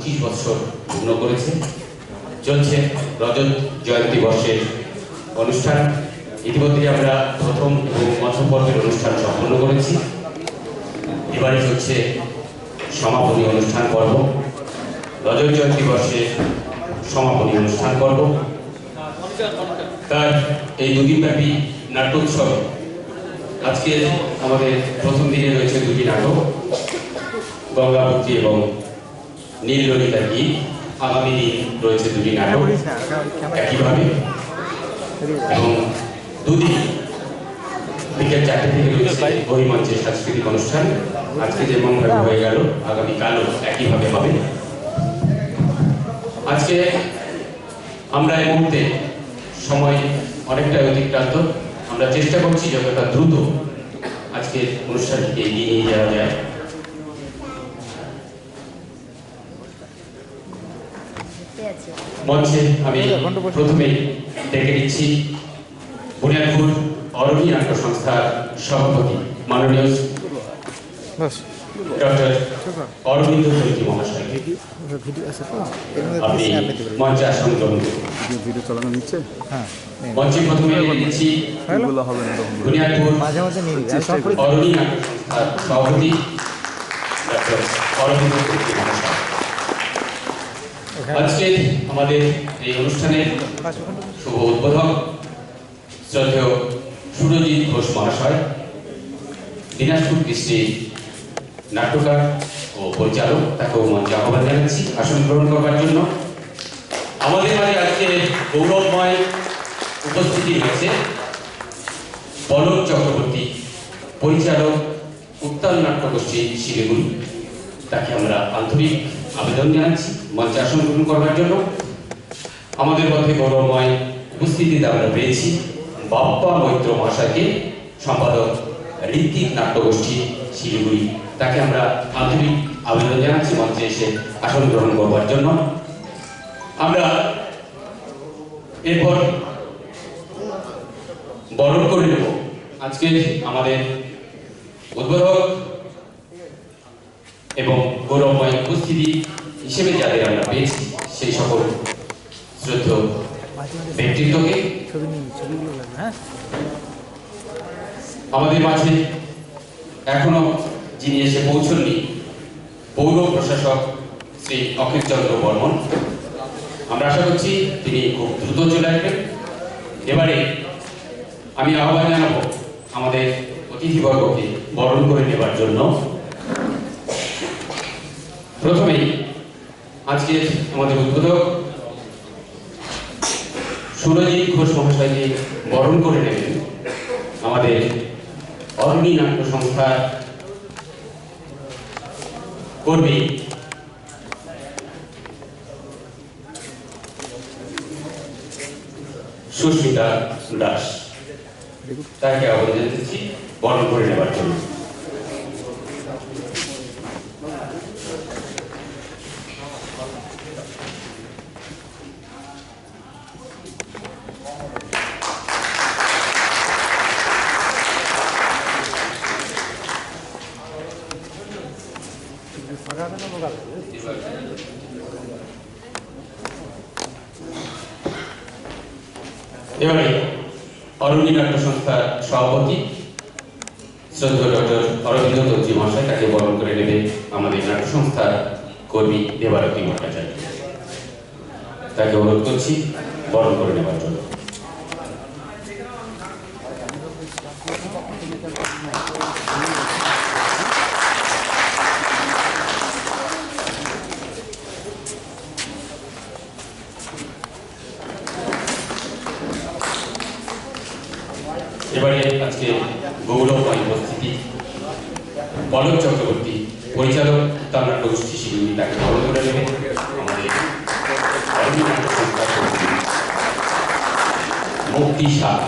25 বছর পূর্ণ করেছে। চলছে রজত জয়ন্তী বর্ষের অনুষ্ঠান। ইতিমধ্যে আমরা প্রথম এবং মঞ্চ পর্বের অনুষ্ঠান সম্পন্ন করেছি। এবারে চলছে সমাপনী অনুষ্ঠান পর্ব, রজত জয়ন্তী বর্ষের সমাপনী অনুষ্ঠান পর্ব। তার এই দুদিনব্যাপী নাট্যোৎসব, আজকে আমাদের প্রথম দিনে রয়েছে দুটি নাটক, গঙ্গাবতী এবং নীল ললিতা গীত। আগামী দিন রয়েছে দুটি নাটক একইভাবে, এবং দুদিন বিকেল 4টে থেকে রয়েছে বহির্মঞ্চের সাংস্কৃতিক অনুষ্ঠান। আজকে যেমনভাবে হয়ে গেল, আগামীকালও একইভাবে হবে। আজকে আমরা এই মুহূর্তে সময় অনেকটাই অতিক্রান্ত, আমরা চেষ্টা করছি যতটা দ্রুত আজকের অনুষ্ঠানটিকে এগিয়ে নিয়ে যাওয়া যায়। মঞ্চে আমি প্রথমেই ডেকে নিচ্ছি বুনিয়াদপুর অরণি নাট্য সংস্থার সভাপতি মাননীয় ডক্টর অরবিন্দ চৌধুরী মহাশয়। আপনি মঞ্চে আসন গ্রহণ করুন। মঞ্চে প্রথমে ডেকে নিচ্ছি বুনিয়াদপুর অরণি নাট্য সংস্থার সভাপতি ডক্টর অরবিন্দ চৌধুরী মহাশয়। আজকে আমাদের এই অনুষ্ঠানের শুভ উদ্বোধক শ্রদ্ধেয় সুরজিৎ ঘোষ মহাশয়, দিনাজপুর কৃষ্টির নাট্যকার ও পরিচালক, তাকেও মঞ্চে আহ্বান জানাচ্ছি আসন গ্রহণ করবার জন্য। আমাদের মাঝে আজকে গৌরবময় উপস্থিতি রয়েছে পলক চক্রবর্তী, পরিচালক, উত্তাল নাট্যগোষ্ঠী শিলিগুড়ি। তাকে আমরা আন্তরিক আবেদন জানাচ্ছি মঞ্চে আসন গ্রহণ করবার জন্য। আমাদের মধ্যে গৌরবময় উপস্থিতিতে আমরা পেয়েছি বাপ্পা মৈত্র মহাশয়কে, সম্পাদক, ঋত্বিক নাট্যগোষ্ঠী শিলিগুড়ি। তাকে আমরা আন্তরিক আবেদন জানাচ্ছি মঞ্চে এসে আসন গ্রহণ করবার জন্য। আমরা এরপর বরণ করে নেব আজকে আমাদের উদ্বোধক এবং গৌরবময় উপস্থিতি হিসেবে যাদের আমরা পেয়েছি সেই সকল শ্রদ্ধেয় ব্যক্তিত্বকে। আমাদের মাঝে এখনো যিনি এসে পৌঁছননি পৌর প্রশাসক শ্রী অখিল চন্দ্র বর্মন। আমরা আশা করছি তিনি খুব দ্রুত চলে আসবেন। এবারে আমি আহ্বান জানাবো আমাদের অতিথিবর্গকে বরণ করে নেবার জন্য। প্রথমেই আজকে আমাদের উদ্বোধক সুরজিৎ ঘোষ মহাশয়কে বরণ করে নেবেন আমাদের অরণি নাট্য সংস্থার কর্মী সুস্মিতা দাস। তাকে আহ্বান জানাচ্ছি বরণ করে নেবার জন্য। এবারে অরণি নাট্য সংস্থার সভাপতি শ্রদ্ধেয় ডক্টর অরবিন্দ চৌধুরী মহাশয়, তাকে বরণ করে নেবে আমাদের নাট্য সংস্থার কর্মী দেবারতী ভট্টাচার্য। তাকে অনুরোধ করছি বরণ করে নেবার জন্য। এবারে আজকে গৌরবময় উপস্থিতি পলক চক্রবর্তী, পরিচালক, উত্তাল নাট্যগোষ্ঠী শিলিগুড়ি। তাকে বরণ করে নেবে আমাদের মুক্তি শাহ।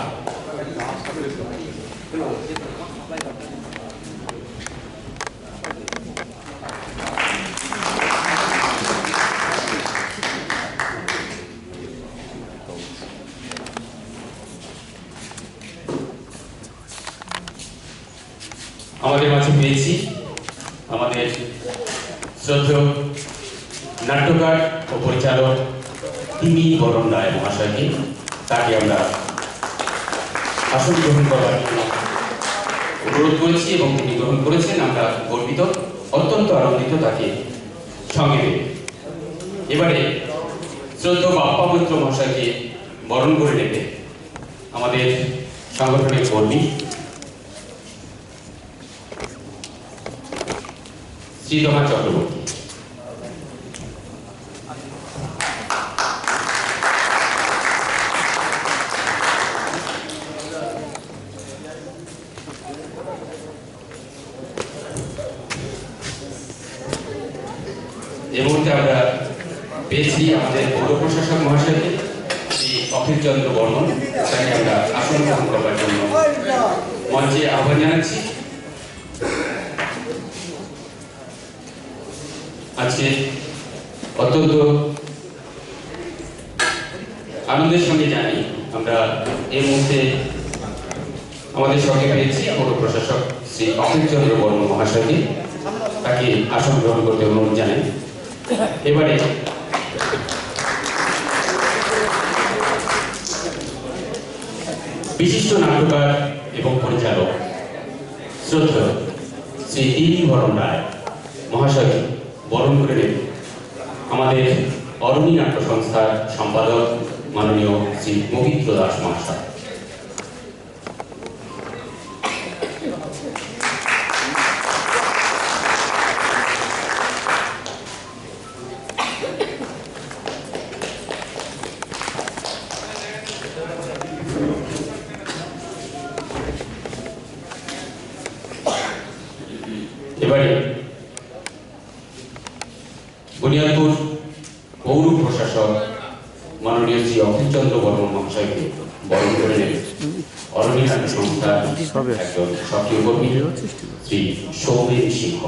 আমাদের মাঝে পেয়েছি আমাদের শ্রদ্ধেয় নাট্য নাট্যকার ও পরিচালক তিমি বরণ রায় মহাশয়কে, তাকে আমরা আসন গ্রহণ করার জন্য অনুরোধ করেছি এবং তিনি গ্রহণ করেছেন। আমরা গর্বিত, অত্যন্ত আনন্দিত তাকে সঙ্গে পেয়ে। এবারে শ্রদ্ধেয় বাপ্পা মৈত্র মহাশয়কে বরণ করে নেবে আমাদের সংগঠনের কর্মী শ্রীতমা চক্রবর্তী। এই মুহূর্তে আমরা পেয়েছি আমাদের পৌর প্রশাসক মহাশয়কে, শ্রী অখিল চন্দ্র বর্মন, তাকে আমরা আসন গ্রহণ করবার জন্য মঞ্চে আহ্বান জানাচ্ছি। আজকে অত্যন্ত আনন্দের সঙ্গে জানি আমরা এই মুহূর্তে আমাদের সঙ্গে পেয়েছি পৌর প্রশাসক শ্রী অখিল চন্দ্র বর্মন মহাশয়কে, তাকে আসন গ্রহণ করতে অনুরোধ জানাই। এবারে বিশিষ্ট নাট্যকার এবং পরিচালক শ্রদ্ধেয় শ্রী তিমি বরণ রায় মহাশয়কে বরণ করে নেন আমাদের অরণি নাট্য সংস্থার সম্পাদক মাননীয় শ্রী পবিত্র দাস মহাশয়। এবারে বুনিয়াদপুর পৌর প্রশাসক মাননীয় শ্রী অখিল চন্দ্র বর্মন মহাশয়কে বরণ করে নেন অরণি নাট্য সংস্থার একজন সক্রিয় কর্মী শ্রী সৌমেন সিংহ।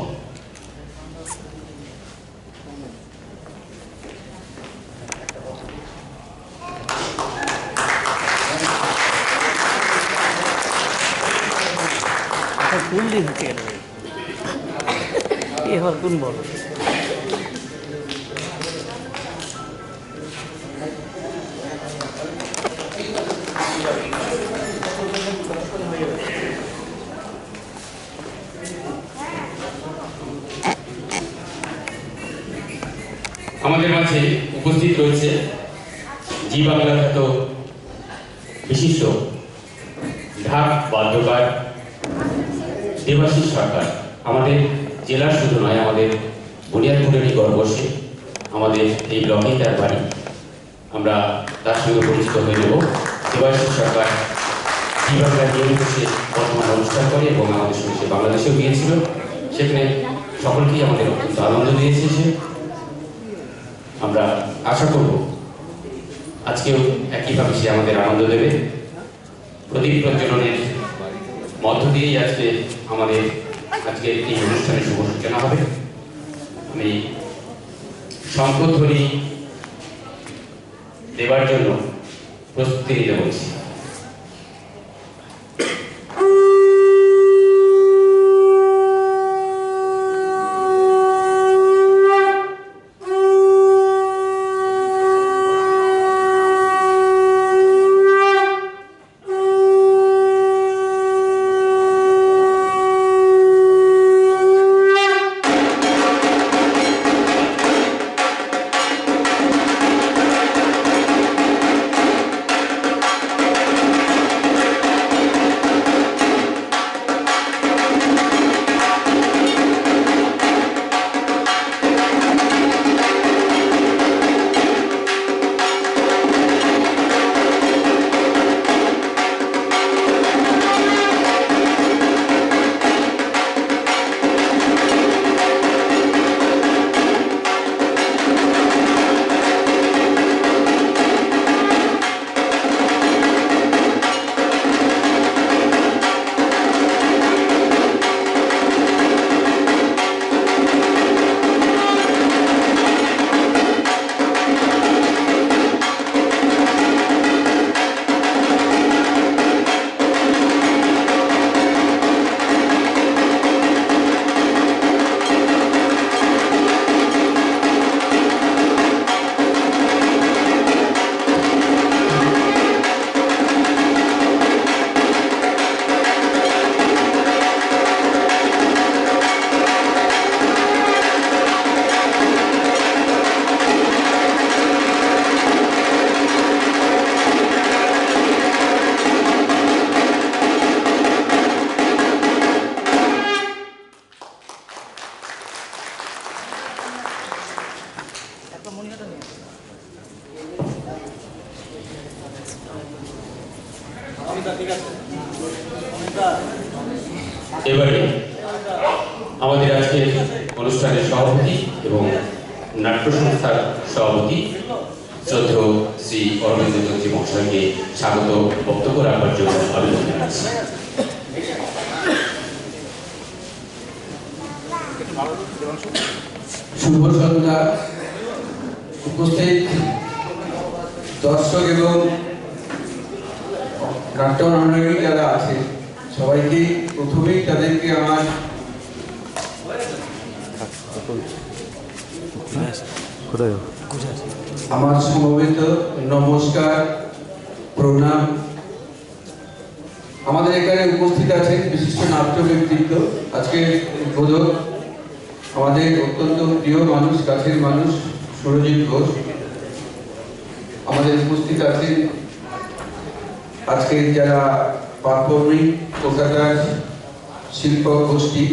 কোন দিন থেকে এবার কোন বড় আমাদের মাঝে উপস্থিত রয়েছে জি বাংলা খ্যাত বিশিষ্ট ঢাক বাদ্যকার দেবাশিস সরকার। আমাদের জেলার শুধু নয়, আমাদের বুনিয়াদপুরেরই গর্ব, সে আমাদের এই ব্লকেই তার বাড়ি। আমরা তার সঙ্গে পরিচিত হয়ে নেব। দেবাশিস সরকার জি বাংলার নিয়মিত সে বর্তমান অনুষ্ঠান করে এবং আমাদের সঙ্গে সে বাংলাদেশেও গিয়েছিল, সেখানে সকলকেই আমাদের অত্যন্ত আনন্দ দিয়েছে সে। আমরা আশা করব আজকেও একইভাবে সে আমাদের আনন্দ দেবে। প্রদীপ প্রজ্বলনের মধ্য দিয়েই আমাদের আজকে এই অনুষ্ঠানের শুভ সূচনা হবে। আমি শঙ্খধ্বনি দেবার জন্য প্রস্তুতি নিতে বলছি। এবারে আমাদের আজকের অনুষ্ঠানের সভাপতি এবং নাট্য সংস্থার সভাপতি শ্রদ্ধেয় শ্রী অরবিন্দ চৌধুরী মহাশয়কে স্বাগত বক্তব্য রাখবার জন্য আবেদন জানাচ্ছি। শুভ সন্ধ্যা। উপস্থিত দর্শক এবং নাট্য অনুরাগী যারা আছে সবাইকে প্রথমেই তাদেরকে আমার সমবেত নমস্কার, প্রণাম। আমাদের এখানে উপস্থিত আছেন বিশিষ্ট নাট্য ব্যক্তিত্ব। আজকে উদ্বোধক আমাদের অত্যন্ত প্রিয় মানুষ, কাছের মানুষ সুরজিৎ ঘোষ। আমাদের উপস্থিত আছেন আজকে যারা পারফর্মিং কলকাতার শিল্প গোষ্ঠী,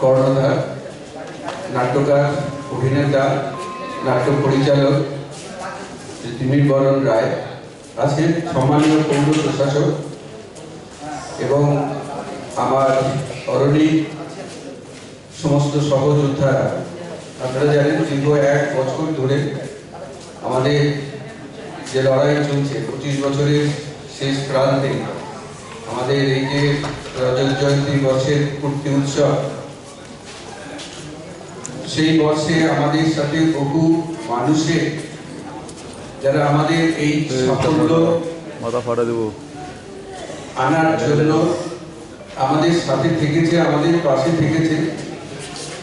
কর্ণধার, নাট্যকার, অভিনেতা, নাট্য পরিচালক তিমির বরণ রায়, আছেন সম্মানীয় পৌর প্রশাসক এবং আমার অরণি সমস্ত সহযোদ্ধারা। আপনারা জানেন দীর্ঘ 1 বছর ধরে আমাদের যে লড়াই চলছে, 25 বছরের শেষ প্রান্তে আমাদের এই যে রজত জয়ন্তী বর্ষের পূর্তি উৎসব, সেই বর্ষে আমাদের সাথে বহু মানুষের যারা আমাদের এই সাফল্য আনার জন্য আমাদের সাথে থেকেছে, আমাদের পাশে থেকেছে,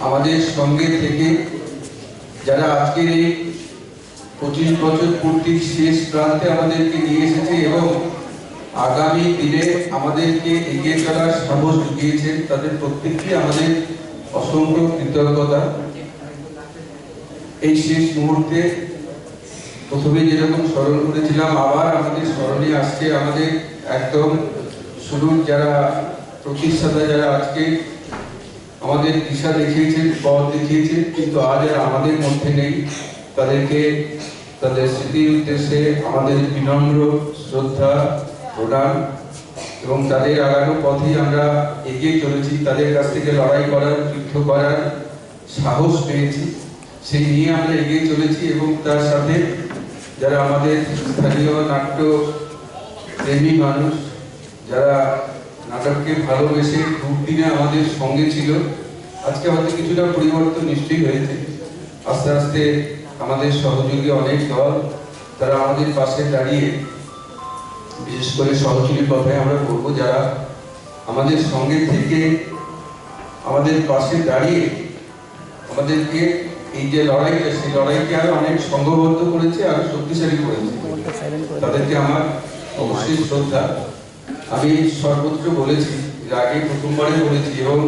আমাদের সঙ্গে থেকে যারা আজকের এই 25 বছর পূর্তির শেষ প্রান্তে আমাদেরকে নিয়ে এসেছে এবং আগামী দিনে আমাদেরকে এগিয়ে চলার সাহস জুগিয়েছেন, তাদের প্রত্যেকটি আমাদের অসংখ্য কৃতজ্ঞতা। এই শেষ মুহূর্তে প্রথমে যেরকম স্মরণ করেছিলাম, আবার আমাদের স্মরণে আসছে আমাদের একদম শুরুর যারা প্রতিষ্ঠাতা, যারা আজকে আমাদের দিশা দেখিয়েছেন, পথ দেখিয়েছেন, কিন্তু আজ আর আমাদের মধ্যে নেই। তাদেরকে তাদের স্মৃতির উদ্দেশ্যে আমাদের বিনম্র শ্রদ্ধা, প্রণাম এবং তাদের আগানো পথেই আমরা এগিয়ে চলেছি। তাদের কাছ থেকে লড়াই করার, যুদ্ধ করার সাহস পেয়েছি, সেই নিয়ে আমরা এগিয়ে চলেছি। এবং তার সাথে যারা আমাদের স্থানীয় নাট্য প্রেমী মানুষ, যারা নাটককে ভালোবেসে দুদিনে আমাদের সঙ্গে ছিল, আজকে হয়তো কিছুটা পরিবর্তন নিশ্চয়ই হয়েছে। আস্তে আস্তে আমাদের সহযোগী অনেক দল তারা আমাদের পাশে দাঁড়িয়ে, বিশেষ করে সহযোগীর কথায় আমরা বলবো, যারা আমাদের সঙ্গে থেকে আমাদের পাশে দাঁড়িয়ে আমাদেরকে এই যে লড়াইটা, সেই লড়াইকে আরো অনেক সংঘবদ্ধ করেছে, আরো শক্তিশালী করেছে। তাদেরকে আমার অবশ্যই শ্রদ্ধা। আমি সর্বত্র বলেছি, এর আগে প্রথমবারে বলেছি, এবং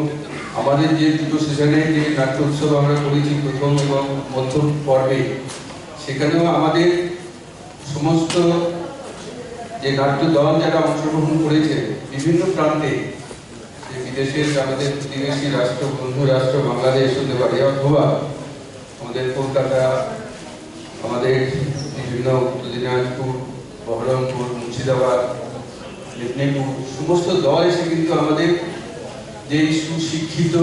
আমাদের যে দুটো সেশনে যে নাট্য উৎসব আমরা করেছি প্রথম এবং মধ্যম পর্বে, সেখানেও আমাদের সমস্ত যে নাট্য দল যারা অংশগ্রহণ করেছে বিভিন্ন প্রান্তে, যে বিদেশের আমাদের প্রতিবেশী রাষ্ট্র, বন্ধু রাষ্ট্র বাংলাদেশ হতে পারে, অথবা আমাদের কলকাতা, আমাদের বিভিন্ন উত্তর দিনাজপুর, বহরমপুর, মুর্শিদাবাদ, মেদিনীপুর, সমস্ত দল এসে কিন্তু আমাদের যে সুশিক্ষিত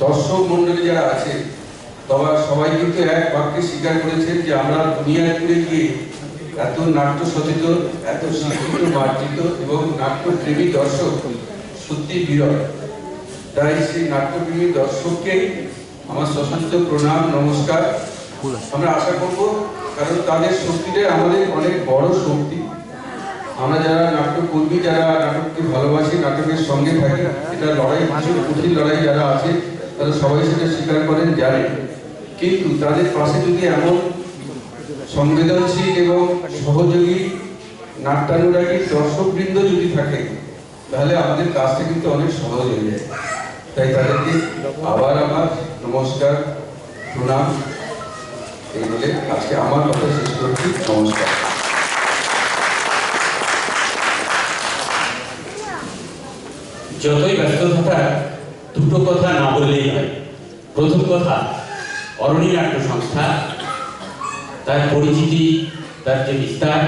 দর্শক মন্ডলী যারা আছে, তবে সবাই কিন্তু এক বাক্যে স্বীকার করেছেন যে আমরা দুনিয়ায় ঘুরে গিয়ে এত নাট্য সচেতন, এত শিক্ষিত, মার্জিত এবং নাট্যপ্রেমী দর্শক সত্যি বিরল। তাই সেই নাট্যপ্রেমী দর্শককে আমার সশস্ত্র প্রণাম, নমস্কার। আমরা আশা করব, কারণ তাদের শক্তিটাই আমাদের অনেক বড় শক্তি। আমরা যারা নাট্যকর্মী, যারা নাটককে ভালোবাসি, নাটকের সঙ্গে থাকি, এটা লড়াই, ভীষণ কঠিন লড়াই যারা আছে তারা সবাই সেটা স্বীকার করেন, জানেন। কিন্তু তাদের পাশে যদি এমন সংবেদনশীল এবং সহযোগী নাট্যানুরাগী দর্শকবৃন্দ যদি থাকে, তাহলে আমাদের কাজটা কিন্তু অনেক সহজ হয়ে যায়। তাই তাদেরকে আবার আমার নমস্কার, প্রণাম, এই বলে আজকে আমার কথা শেষ করছি। নমস্কার। যতই ব্যস্ত থাকা, দুটো কথা না বললেই হয়। প্রথম কথা, অরণি নাট্য সংস্থা, তার পরিচিতি, তার যে বিস্তার,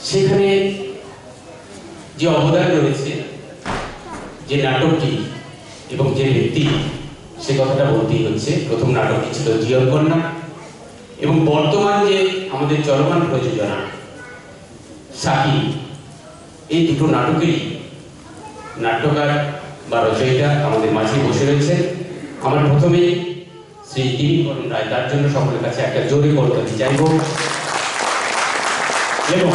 সেখানে যে অবদান রয়েছে, যে নাটকটি এবং যে ব্যক্তি, সে কথাটা বলতেই হচ্ছে। প্রথম নাটকটি ছিল জীবন কন্যা, এবং বর্তমান যে আমাদের চলমান প্রযোজনা সাকি, এই দুটো নাটকেরই নাট্যকার বা রচয়িতা আমাদের মাঝে বসে রয়েছেন। আমার প্রথমে শ্রী দিলীপকরণ রায়, তার জন্য সকলের কাছে একটা জোরে করতে চাইব। এবং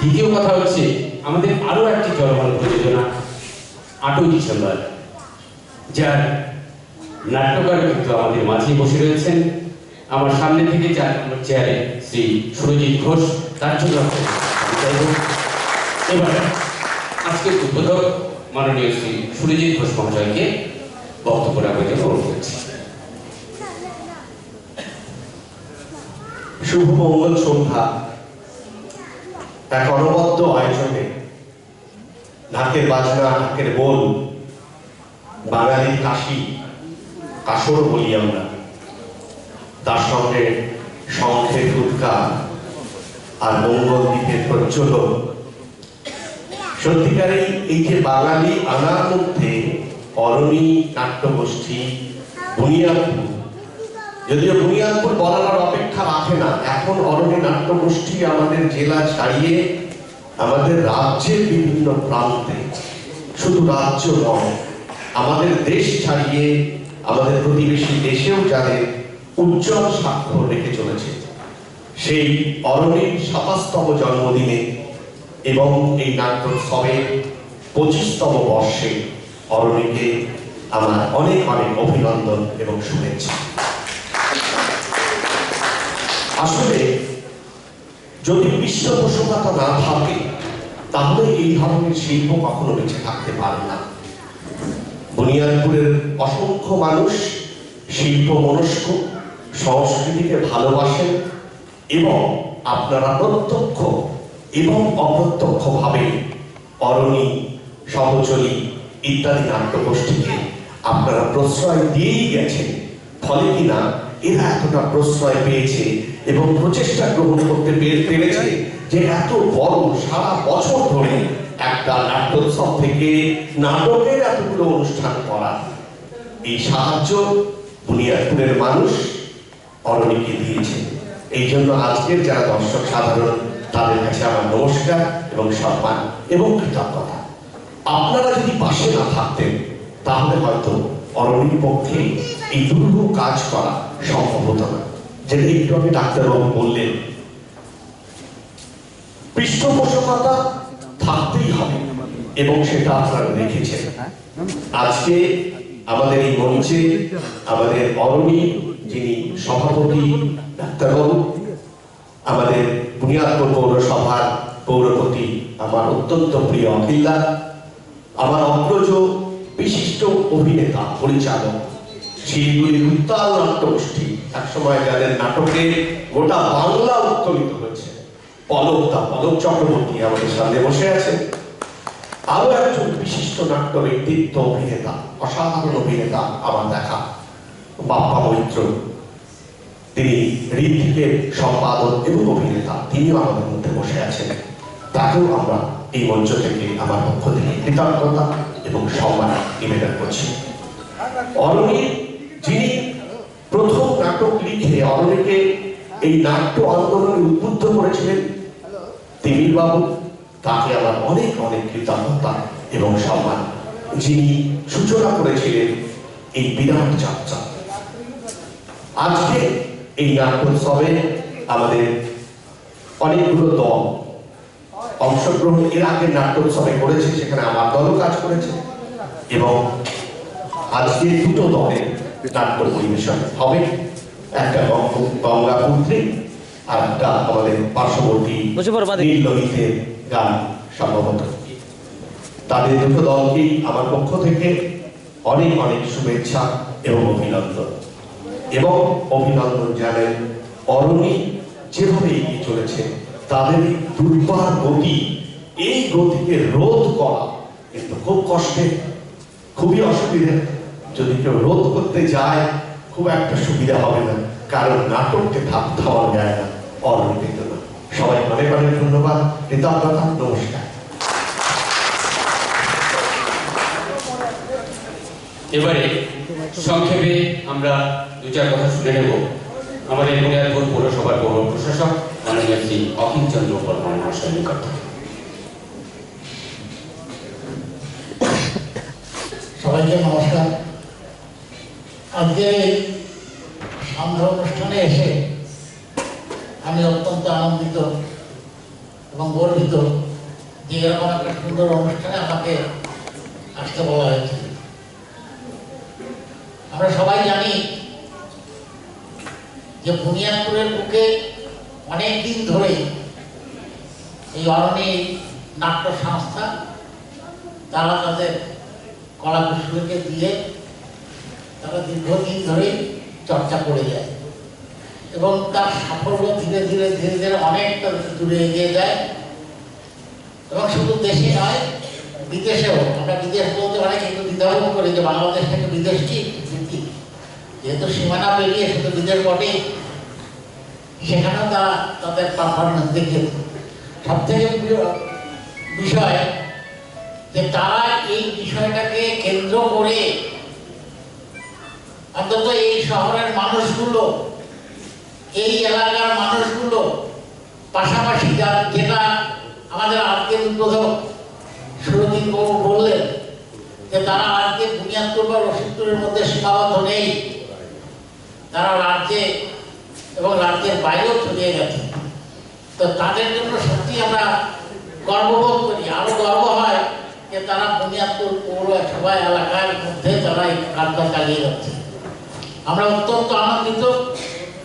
দ্বিতীয় কথা হচ্ছে, আমাদের আরো একটি চলমান প্রযোজনা 8ই ডিসেম্বর, যার নাট্যকার কিন্তু আমাদের মাঝে বসে রয়েছেন। আমার সামনে থেকে 4 নম্বর চেয়ারে শ্রী সুরজিৎ ঘোষ, তার জন্য এবার আজকের উদ্বোধক মাননীয় শ্রী সুরজিৎ ঘোষ মহাশয়কে বক্তব্য রাখতে অনুরোধ করছি। শুভ মঙ্গল সন্ধ্যা। এক অনবদ্য আয়োজনে ঢাকের বাজনা, ঢাকের বোল, বাঙালির কাশি, কাসর বলি আমরা, তার সঙ্গে শঙ্খের ফুৎকার আর মঙ্গল দ্বীপের প্রজ্বলন। সত্যিকারেই এই যে বাঙালি আনার মধ্যে অরণি নাট্যগোষ্ঠী, বুনিয়াদপুর, যদিও বুনিয়াদপুর বলার অপেক্ষা রাখে না, এখন অরণি নাট্যগোষ্ঠী আমাদের জেলা ছাড়িয়ে আমাদের রাজ্যের বিভিন্ন প্রান্তে, শুধু রাজ্য নয়, আমাদের দেশ ছাড়িয়ে আমাদের প্রতিবেশী দেশেও যাদের উজ্জ্বল স্বাক্ষর রেখে চলেছে, সেই অরণির 27তম জন্মদিনে এবং এই নাট্যোৎসবের 25তম বর্ষে অরণিকে আমার অনেক অনেক অভিনন্দন এবং শুভেচ্ছা। আসলে যদি পৃষ্ঠপোষকতা না থাকে, তাহলে এই ধরনের শিল্প কখনো বেঁচে থাকতে পারে না। বুনিয়াদপুরের অসংখ্য মানুষ শিল্প মনস্ক, সংস্কৃতিকে ভালোবাসেন এবং আপনারা প্রত্যক্ষ এবং অপ্রত্যক্ষ ভাবে অরণি, সহচরী ইত্যাদি নাট্যগোষ্ঠীকে আপনারা প্রশ্রয় দিয়েই গেছেন। ফলে কিনা এরা এতটা প্রশ্রয় পেয়েছে এবং প্রচেষ্টা গ্রহণ করতে পেরেছে যে এত বড় সারা বছর ধরে একটা নাট্যোৎসব থেকে নাটকের এতগুলো অনুষ্ঠান করা, এই সাহায্য বুনিয়াদপুরের মানুষ অরণিকে দিয়েছে। এই জন্য আজকের যারা দর্শক সাধারণ, তাদের কাছে আমার নমস্কার এবং সম্মান এবং কৃতজ্ঞতা। আপনারা যদি পাশে না থাকতেন, তাহলে হয়তো অরণির পক্ষে এই দুর্গ কাজ করা সম্ভব হতো না। যেটা একটু আমি ডাক্তারবাবু বললেন, পৃষ্ঠপোষকতা থাকতেই হবে এবং সেটা আপনারা দেখেছেন। আজকে আমাদের এই মঞ্চে আমাদের অরণি যিনি সভাপতি ডাক্তারবাবু, আমাদের বুনিয়াদপুর পৌরসভার পৌরপতি আমার অত্যন্ত প্রিয় অখিলদা, আমার অগ্রজ বিশিষ্ট অভিনেতা পরিচালক, শিলিগুড়ির উত্তাল নাট্যগোষ্ঠী, একসময় যাদের নাটকে গোটা বাংলা উত্তোলিত হয়েছে, পলক চক্রবর্তী আমাদের সামনে বসে আছেন। আরো একজন বিশিষ্ট নাট্য ব্যক্তিত্ব, অভিনেতা, অসাধারণ অভিনেতা আমার দেখা বাপ্পা মৈত্র, তিনি ঋত্বিকের সম্পাদক এবং অভিনেতা, তিনিও আমাদের মধ্যে বসে আছেন। তাকেও আমরা এই মঞ্চ থেকে আমার পক্ষ থেকে কৃতজ্ঞতা এবং সম্মান নিবেদন করছি। অরণি যিনি প্রথম নাটক লিখে অরণিকে এই নাট্য আন্দোলনে উদ্বুদ্ধ করেছিলেন, তিমির বাবু, তাকে আমার অনেক অনেক কৃতজ্ঞতা এবং সম্মান। যিনি সূচনা করেছিলেন এই বিরাট যাত্রা। আজকে এই নাট্যোৎসবে আমাদের অনেকগুলো দল অংশগ্রহণ এর আগে নাট্যোৎসবে করেছে, সেখানে আমার দলও কাজ করেছে এবং আজকে দুটো দলের নাট্য পরিবেশন হবে। একটা গঙ্গাপুত্রী আর একটা আমাদের পার্শ্ববর্তী নীললোহিতের গান সম্ভবত। তাদের দুটো দলকেই আমার পক্ষ থেকে অনেক অনেক শুভেচ্ছা এবং অভিনন্দন। এবং অভিনন্দন জানেন অরণি যেভাবে এগিয়ে চলেছে, তাদের এই দুর্বার গতি, এই গতিকে রোধ করা কিন্তু খুব কষ্টে, খুবই অসুবিধে। যদি কেউ রোধ করতে যায় খুব একটা সুবিধা হবে না, কারণ নাটককে থামানো যায় না অরণ্যের জন্য। সবাই অনেক অনেক ধন্যবাদ, কৃতজ্ঞতা, নমস্কার। এবারে সংক্ষেপে আমরা দু চার কথা শুনে নেব আমাদের বুনিয়াদপুর পৌরসভার পৌর প্রশাসক মাননীয় শ্রী অখিল চন্দ্র বর্মন মহাশয়ের নিকট থেকে। সবাইকে নমস্কার। আজকে সন্ধ্যা অনুষ্ঠানে এসে আমি অত্যন্ত আনন্দিত এবং গর্বিত যে এরকম একটা সুন্দর অনুষ্ঠানে আমাকে আসতে বলা হয়েছে। আমরা সবাই জানি যে বুনিয়াদপুরের বুকে অনেক দিন ধরে এই অরণি নাট্য সংস্থা তারা তাদের কলা কুশলীকে দিয়ে তারা দীর্ঘদিন ধরে চর্চা করে যায় এবং তার সাফল্য ধীরে ধীরে ধীরে ধীরে অনেকটা দূরে এগিয়ে যায় এবং শুধু দেশে নয় বিদেশেও। আমরা বিদেশ বলতে অনেক একটু দ্বিধাবোধ করি যে বাংলাদেশ থেকে বিদেশ কি, যেহেতু সীমানা পেরিয়ে শুধু বিদেশ বটেই, সেখানেও তারা তাদের পারফরমেন্স দেখিয়েছে। সব থেকে বিষয় যে তারা এই বিষয়টাকে কেন্দ্র করে অন্তত এই শহরের মানুষগুলো, এই এলাকার মানুষগুলো পাশাপাশি যেটা আমাদের আজকের উদ্বোধক সুরজিৎ বাবু বললেন যে তারা আজকে বুনিয়াদপুর বা রশিদপুরের মধ্যে সীমাবদ্ধ নেই, তারা রাজ্যে এবং রাজ্যের বাইরেও ছড়িয়ে গেছে। তো তাদের জন্য সত্যি আমরা গর্ববোধ করি, আরো গর্ব হয় যে তারা বুনিয়াদপুর পৌরসভা এলাকার মধ্যে তারা এই কাজটা চালিয়ে যাচ্ছে। আমরা অত্যন্ত আনন্দিত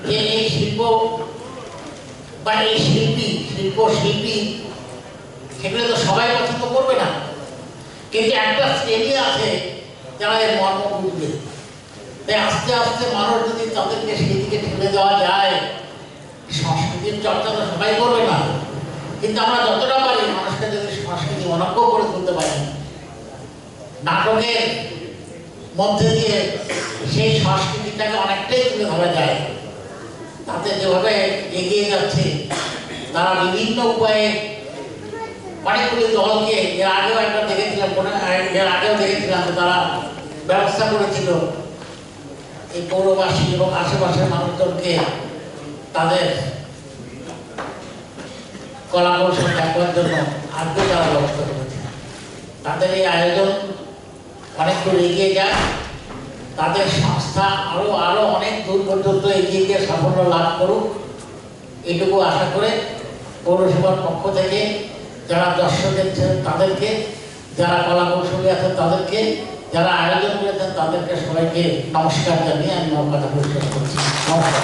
যে এই শিল্প বা এই শিল্পী সেগুলো তো সবাই পছন্দ করবে না, কিন্তু একটা শ্রেণী আছে যারা এর মর্ম বুঝবে। তাই আস্তে আস্তে মানুষ যদি তাদেরকে সেদিকে ঠেলে দেওয়া যায়, সংস্কৃতির চর্চা তো সবাই করবে না, কিন্তু আমরা যতটা পারি মানুষকে যদি সংস্কৃতি অনজ্ঞ করে তুলতে পারি, নাটকের মধ্যে দিয়ে সেই সংস্কৃতিটাকে অনেকটাই তুলে ধরা যায়। তাতে যেভাবে এগিয়ে যাচ্ছে তারা বিভিন্ন উপায়ে অনেকগুলি দলকে এর আগেও দেখেছিলাম যে তারা ব্যবস্থা করেছিল এই পৌরবাসী এবং আশেপাশের মানুষজনকে তাদের কলা কৌশল দেখার জন্য আজকে তারা ব্যবস্থা করেছে। তাদের এই আয়োজন অনেক দূর এগিয়ে যায়, তাদের সংস্থা আরো অনেক দূর পর্যন্ত এগিয়ে গিয়ে সাফল্য লাভ করুক, এটুকু আশা করে পৌরসভার পক্ষ থেকে যারা দর্শক দেখছেন তাদেরকে, যারা কলা কৌশলী আছেন তাদেরকে, যারা আয়োজন করেছেন তাদেরকে সবাইকে নমস্কার জানিয়ে আমি আমার কথা পরিষ্কার করছি। নমস্কার।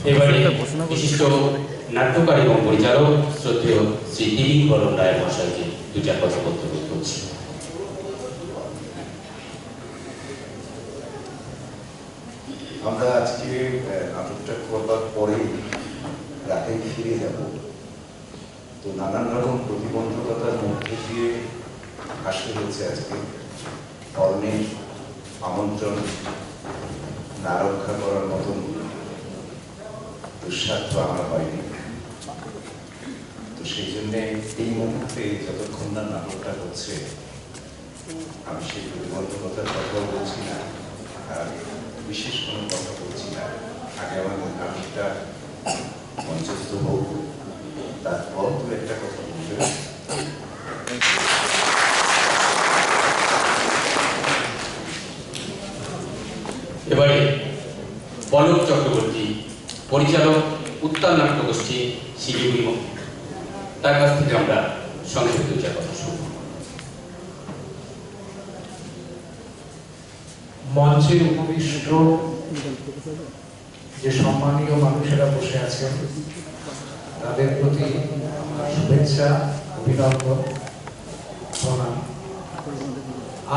এবারে বিশিষ্ট নাট্যকার এবং পরিচালক শ্রদ্ধেয় শ্রী দিলীপ বরণ রায় মহাশয়কে দু চার কথা বক্তব্য করছি। আমরা আজকে নাটকটা করবার পরে রাতে ফিরে যাব, তো নানান রকম প্রতিবন্ধকতার মধ্যে দিয়ে আসতে হচ্ছে আজকে। অরণ্যের আমন্ত্রণ না রক্ষা করার মতন দুঃসাধ্য আমার হয়নি। তো সেই জন্যে এই মুহূর্তে যতক্ষণ না নাটকটা হচ্ছে আমি সেই প্রতিবন্ধকতার কথাও বলছি না, আর বিশেষ কোনো কথা বলছি না। আগে আমাদের নাটকটা মঞ্চস্থ হোক, তারপর দু একটা কথা বলবে। এবারে পলক চক্রবর্তী, পরিচালক উত্তাল নাট্যগোষ্ঠী শিলিগুড়ি, তার কাছ থেকে আমরা সংক্ষিপ্ত দু চার কথা শুনব। মঞ্চের উপবিষ্ট যে সম্মানীয় মানুষেরা বসে আছেন তাদের প্রতি শুভেচ্ছা, অভিনন্দন, প্রণাম।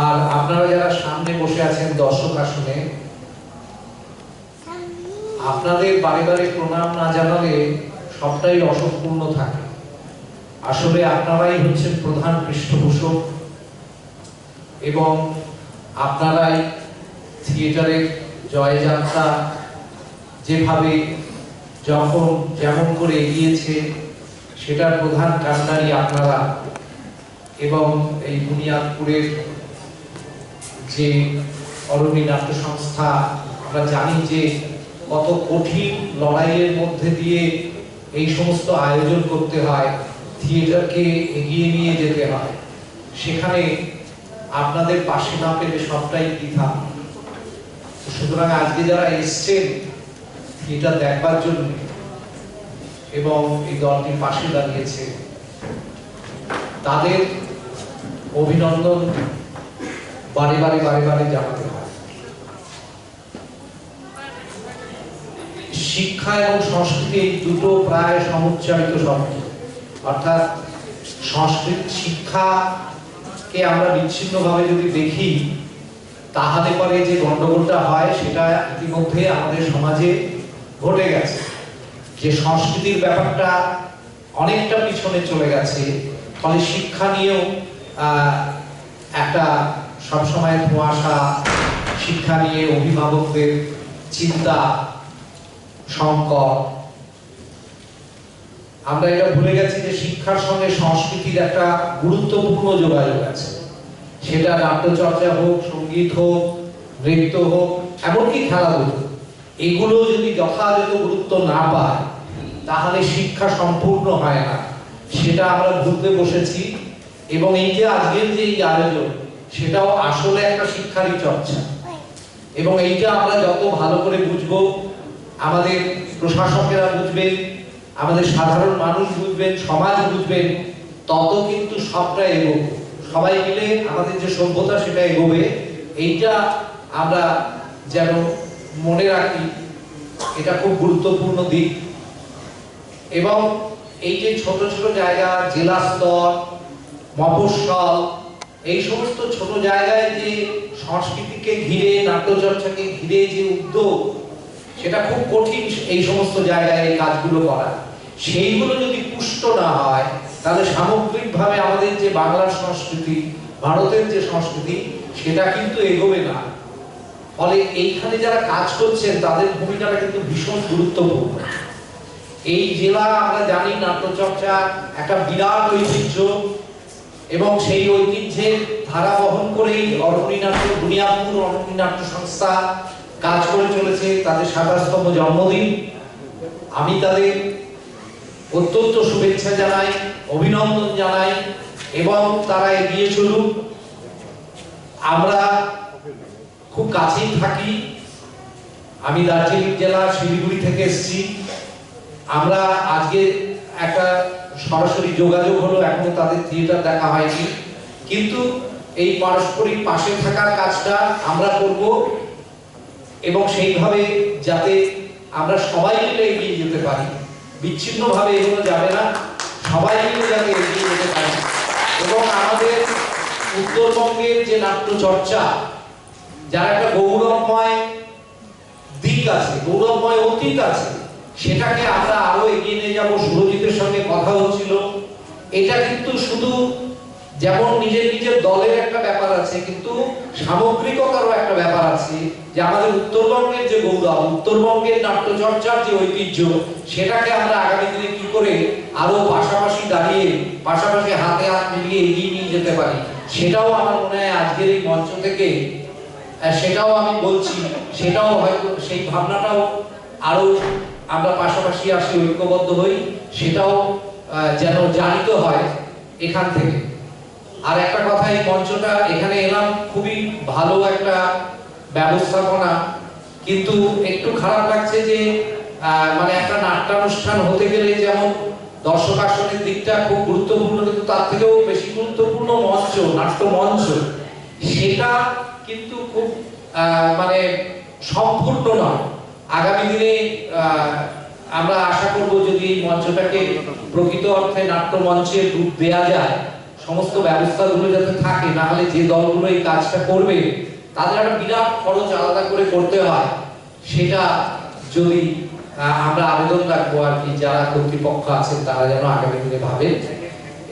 আর আপনারা যারা সামনে বসে আছেন দর্শক আসনে, আপনাদের বারে বারে প্রণাম না জানালে সবটাই অসম্পূর্ণ থাকে। আসলে আপনারাই হচ্ছেন প্রধান পৃষ্ঠপোষক এবং আপনারাই থিয়েটারের জয়যাত্রা যেভাবে যখন যেমন করে এগিয়েছে সেটার প্রধান কাণ্ডারি আপনারা। এবং এই বুনিয়াদপুরের যে অরণি নাট্য সংস্থা, আমরা জানি যে কত কঠিন লড়াইয়ের মধ্যে দিয়ে এই সমস্ত আয়োজন করতে হয়, থিয়েটারকে এগিয়ে নিয়ে যেতে হয়। সেখানে আপনাদের পাশে না পেলে সবটাই বৃথা। সুতরাং আজকে যারা এসছেন থিয়েটার দেখবার জন্য এবং এই দলটির পাশে দাঁড়িয়েছে, তাদের অভিনন্দন বারে বারে জানাতে হয়। শিক্ষা এবং সংস্কৃতি এই দুটো প্রায় সমুচ্চারিত শব্দ, অর্থাৎ সংস্কৃতি শিক্ষাকে আমরা বিচ্ছিন্নভাবে যদি দেখি তাহলে পরে যে গন্ডগোলটা হয় সেটা ইতিমধ্যে আমাদের সমাজে ঘটে গেছে, যে সংস্কৃতির ব্যাপারটা অনেকটা পিছনে চলে গেছে। ফলে শিক্ষা নিয়েও একটা সবসময় ধোঁয়াশা, শিক্ষা নিয়ে অভিভাবকদের চিন্তা সংকট। আমরা এটা ভুলে গেছি যে শিক্ষার সঙ্গে সংস্কৃতির একটা গুরুত্বপূর্ণ যোগাযোগ আছে। সেটা নাট্যচর্চা হোক, সঙ্গীত হোক, নৃত্য হোক, এমনকি খেলাধুলো, এগুলো যদি যথাযথ গুরুত্ব না পায় তাহলে শিক্ষা সম্পূর্ণ হয় না। সেটা আমরা ভুলতে বসেছি। এবং এই যে আজকের যে এই আয়োজন, সেটাও আসলে একটা শিক্ষারই চর্চা। এবং এইটা আমরা যত ভালো করে বুঝবো, আমাদের প্রশাসকেরা বুঝবেন, আমাদের সাধারণ মানুষ বুঝবেন, সমাজ বুঝবেন, তত কিন্তু সবটা এগোবে। সবাই মিলে আমাদের যে সভ্যতা সেটা এগোবে। এইটা আমরা যেন মনে রাখি, এটা খুব গুরুত্বপূর্ণ দিক। এবং এই যে ছোট ছোট জায়গা, জেলা স্তর, মফস্বল, এই সমস্ত ছোট জায়গায় যে সংস্কৃতিকে ঘিরে, নাট্যচর্চাকে ঘিরে যে উদ্যোগ, সেটা খুব কঠিন এই সমস্ত জায়গায় এই কাজগুলো করা। সেইগুলো যদি পুষ্ট না হয় তাহলে সামগ্রিকভাবে আমাদের যে বাংলার সংস্কৃতি, ভারতের যে সংস্কৃতি, সেটা কিন্তু এগোবে না। ফলে এইখানে যারা কাজ করছেন তাদের ভূমিকাটা কিন্তু ভীষণ গুরুত্বপূর্ণ। এই জেলা আমরা জানি নাট্যচর্চা একটা বিরাট ঐতিহ্য, এবং সেই ঐতিহ্যের ধারা বহন করেই বুনিয়াদপুর অরণি নাট্য সংস্থা কাজ করে চলেছে। তাদের ২৭তম জন্মদিন, আমি তাদের অত্যন্ত শুভেচ্ছা জানাই, অভিনন্দন জানাই, এবং তারা এগিয়ে চলুক। আমরা খুব কাছেই থাকি। আমি দার্জিলিং জেলা শিলিগুড়ি থেকে এসেছি। আমরা আজকে একটা সরাসরি যোগাযোগ হলো, এখনো তাদের থিয়েটার দেখা হয়নি, কিন্তু এই পারস্পরিক পাশে থাকার কাজটা আমরা করব। এবং সেইভাবে যাতে আমরা সবাই মিলে এগিয়ে যেতে পারি, বিচ্ছিন্নভাবে এগোনো যাবে না, সবাই মিলে যাতে এগিয়ে যেতে পারি। এবং আমাদের উত্তরবঙ্গের যে নাট্যচর্চা, যার একটা গৌরবময় দিক আছে, গৌরবময় অতীত আছে, সেটাকে আমরা আরো এগিয়ে নিয়ে যাব। সুরজিতের সঙ্গে কথা হচ্ছিল, এটা কিন্তু শুধু যেমন নিজের নিজের দলের একটা ব্যাপার আছে, কিন্তু সামগ্রিকতারও একটা ব্যাপার আছে, যে আমাদের উত্তরবঙ্গের যে গৌরব, উত্তরবঙ্গের নাট্যচর্চার যে ঐতিহ্য, সেটাকে আমরা আগামী দিনে কি করে আরো পাশাপাশি দাঁড়িয়ে, পাশাপাশি হাতে হাত মিলিয়ে এগিয়ে নিয়ে যেতে পারি, সেটাও আমার মনে হয় আজকের এই মঞ্চ থেকে, সেটাও আমি বলছি, সেটাও হয়তো সেই ভাবনাটাও আরো আমরা পাশাপাশি আসি, ঐক্যবদ্ধ হই, সেটাও যেন জানিত হয় এখান থেকে। আর একটা কথা, এই মঞ্চটা এখানে এলাম, খুবই ভালো একটা ব্যবস্থাপনা, কিন্তু একটু খারাপ লাগছে যে মানে একটা নাট্যানুষ্ঠান হতে গেলে যেমন দর্শক আসনের দিকটা খুব গুরুত্বপূর্ণ, কিন্তু তার থেকেও বেশি গুরুত্বপূর্ণ মঞ্চ, নাট্য মঞ্চ, সেটা কিন্তু খুব মানে সম্পূর্ণ নয়। আগামী দিনে আমরা আশা করব যদি এই মঞ্চটাকে প্রকৃত অর্থে নাট্য মঞ্চের রূপ দেয়া যায়, সমস্ত ব্যবস্থাগুলো যাতে থাকে, না হলে যে দলগুলো এই কাজটা করবে তাদের একটা বিরাট খরচ আলাদা করে করতে হয়। সেটা যদি আমরা আবেদন রাখবো আর কি, যারা কর্তৃপক্ষ আছেন তারা যেন আগামী দিনে ভাবেন।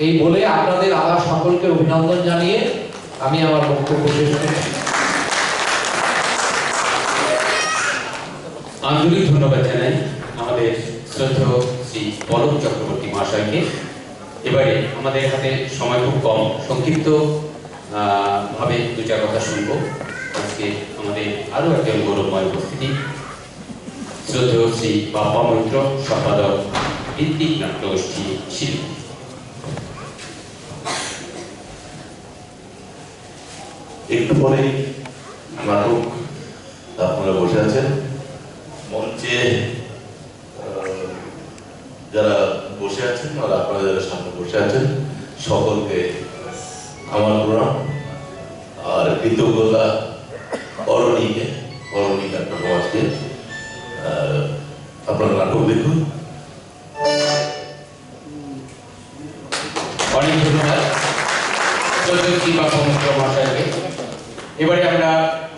এই বলে আপনাদের আবার সকলকে অভিনন্দন জানিয়ে আমি আমার বক্তব্য শেষ করছি। আন্তরিক ধন্যবাদ জানাই আমাদের শ্রদ্ধেয় শ্রী পলক চক্রবর্তী মহাশয়কে। এবারে আমাদের হাতে সময় খুব কম, সংক্ষিপ্ত ভাবে দু চার কথা শুনবো। আজকে আমাদের আরো একজন গৌরবময় উপস্থিতি, শ্রদ্ধেয় শ্রী বাপ্পা মৈত্র, সম্পাদক, ভিত্তিক নাট্যগোষ্ঠী শিল্পী। একটু পরে নাটক আপনারা বসে আছেন মঞ্চে, যারা বসে আছেন আর আপনারা যারা সামনে বসে আছেন সকলকে আমার প্রণাম আর কৃতজ্ঞতা অরণি নাট্য সমাজকে। আপনারা নাটক দেখুন। অনেক ধন্যবাদ শ্রদ্ধেয় শ্রী বাপ্পা মৈত্র মহাশয়কে। এবারে আমরা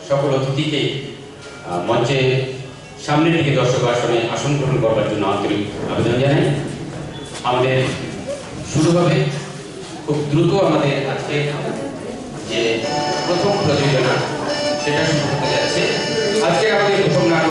সকল অতিথিকে মঞ্চে সামনের দিকে দর্শক আসনে আসন গ্রহণ করবার জন্য আন্তরিক আবেদন জানাই। আমাদের শুরু হবে খুব দ্রুত। আমাদের আজকে যে প্রথম প্রযোজনা সেটা শুরু হতে যাচ্ছে। আজকে আমাদের প্রথম নাটক